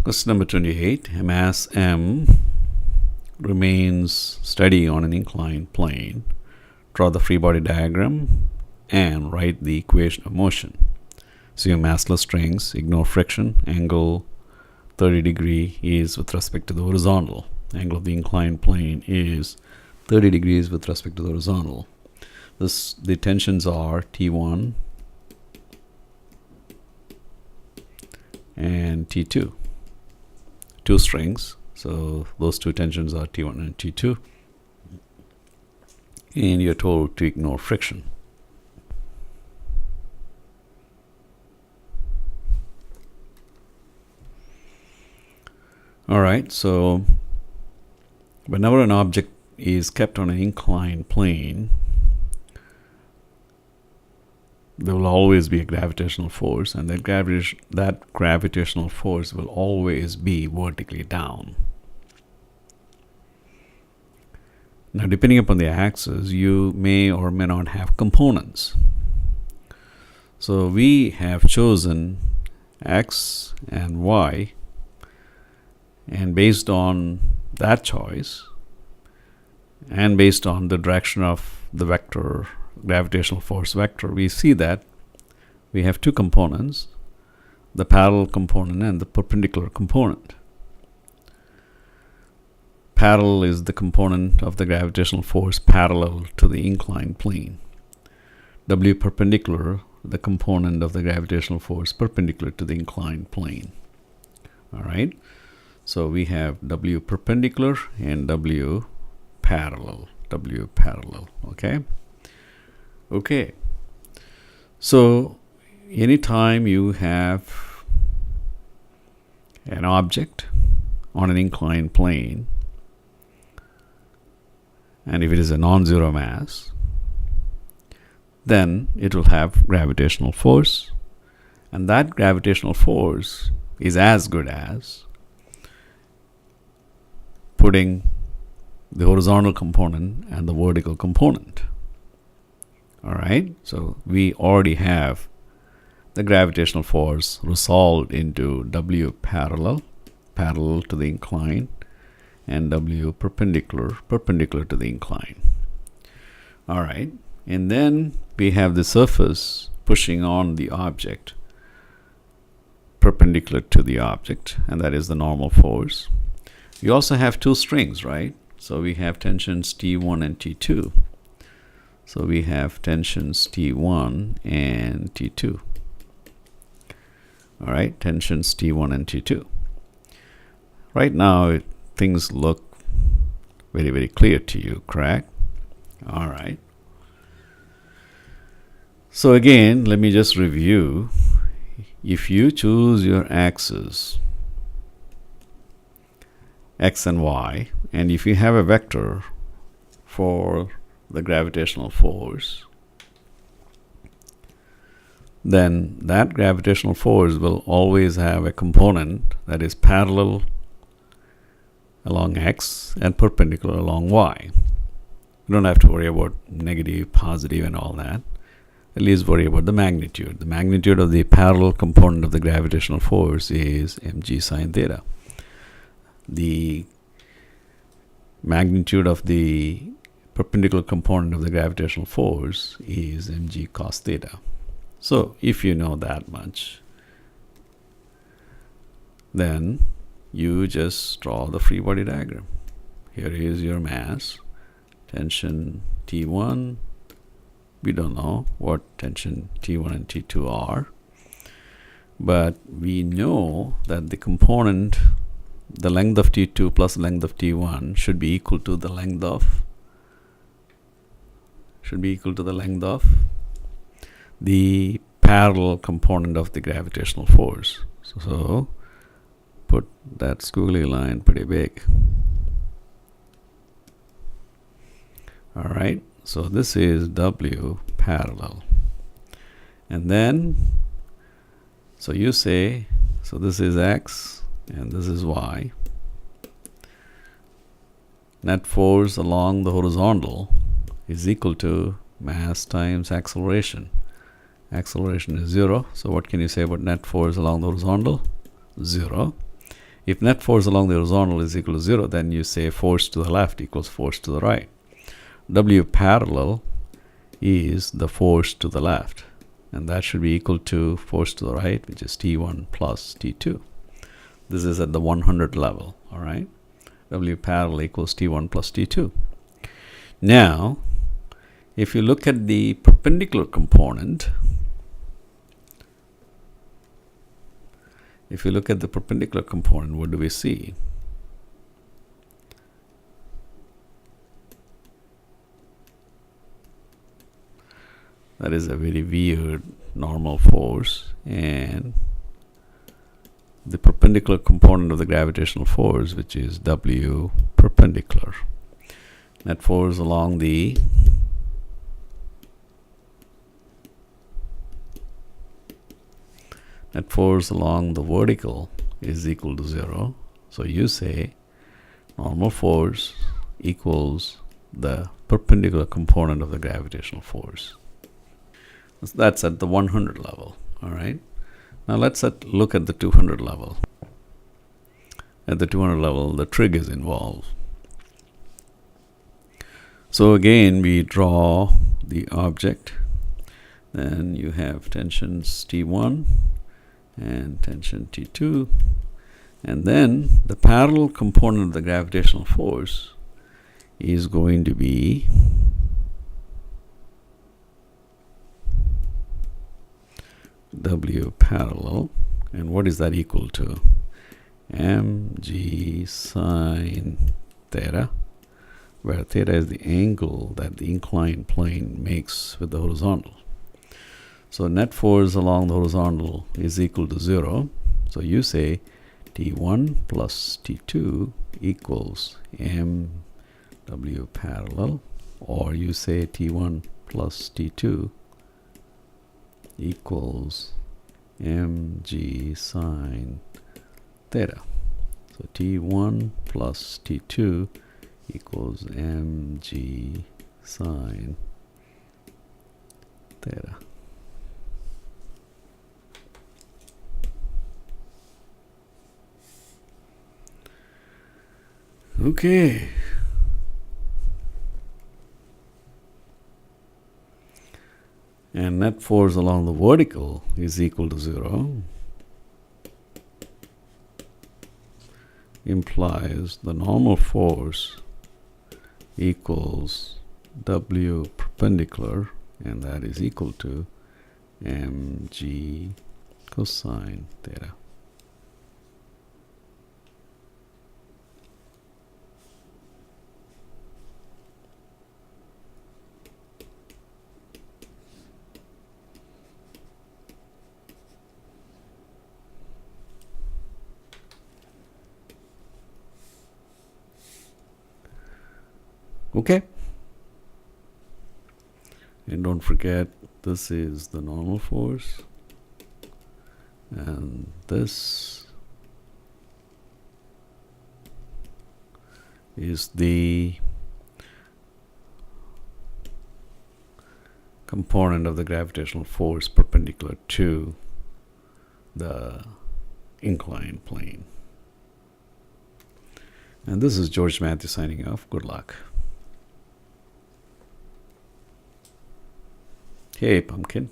Question number 28. A mass M remains steady on an inclined plane. Draw the free body diagram and write the equation of motion. So your massless strings, ignore friction, angle 30 degree is with respect to the horizontal. Angle of the inclined plane is 30 degrees with respect to the horizontal. The tensions are T1 and T2. Two strings, so those two tensions are T1 and T2. And you're told to ignore friction. Alright, so whenever an object is kept on an inclined plane, there will always be a gravitational force, and that gravitational force will always be vertically down. Now, depending upon the axis, you may or may not have components. So we have chosen X and Y, and based on that choice, and based on the direction of the vector, gravitational force vector, we see that we have two components, the parallel component and the perpendicular component. Parallel is the component of the gravitational force parallel to the inclined plane. W perpendicular, the component of the gravitational force perpendicular to the inclined plane. All right, so we have W perpendicular and W parallel. Okay, so anytime you have an object on an inclined plane, and if it is a non-zero mass, then it will have gravitational force, and that gravitational force is as good as putting the horizontal component and the vertical component. Alright, so we already have the gravitational force resolved into W parallel to the incline, and W perpendicular to the incline. Alright, and then we have the surface pushing on the object perpendicular to the object, and that is the normal force. We also have two strings, right? So we have tensions T1 and T2. So we have tensions T1 and T2. All right, tensions T1 and T2. Right now, things look very, very clear to you, correct? All right. So again, let me just review. If you choose your axis, X and Y, and if you have a vector for the gravitational force, then that gravitational force will always have a component that is parallel along X and perpendicular along Y. You don't have to worry about negative, positive, and all that. At least worry about the magnitude. The magnitude of the parallel component of the gravitational force is mg sine theta. The magnitude of the perpendicular component of the gravitational force is mg cos theta. So if you know that much, then you just draw the free body diagram. Here is your mass, tension T1. We don't know what tension T1 and T2 are, but we know that the component, the length of T2 plus length of T1 should be equal to the length of the parallel component of the gravitational force. So put that squiggly line pretty big. All right, so this is W parallel, and then so you say, so this is X and this is Y. Net force along the horizontal is equal to mass times acceleration. Acceleration is 0. So what can you say about net force along the horizontal? 0. If net force along the horizontal is equal to 0, then you say force to the left equals force to the right. W parallel is the force to the left, and that should be equal to force to the right, which is T1 plus T2. This is at the 100 level, all right? W parallel equals T1 plus T2. Now, if you look at the perpendicular component, what do we see? That is a very weird normal force, and the perpendicular component of the gravitational force, which is W perpendicular. Net force along the vertical is equal to 0. So you say normal force equals the perpendicular component of the gravitational force. That's at the 100 level, all right? Now let's look at the 200 level. At the 200 level, the trig is involved. So again, we draw the object. Then you have tensions T1 and tension T2. And then the parallel component of the gravitational force is going to be W parallel, and what is that equal to? mg sine theta, where theta is the angle that the inclined plane makes with the horizontal. So net force along the horizontal is equal to 0. So you say T1 plus T2 equals mw parallel, or you say T1 plus T2 equals mg sine theta. So T1 plus T2 equals mg sine theta. Okay. And net force along the vertical is equal to 0, implies the normal force equals W perpendicular, and that is equal to mg cosine theta. Okay, and don't forget, this is the normal force, and this is the component of the gravitational force perpendicular to the inclined plane. And this is George Mathew signing off. Good luck. Hey, pumpkin.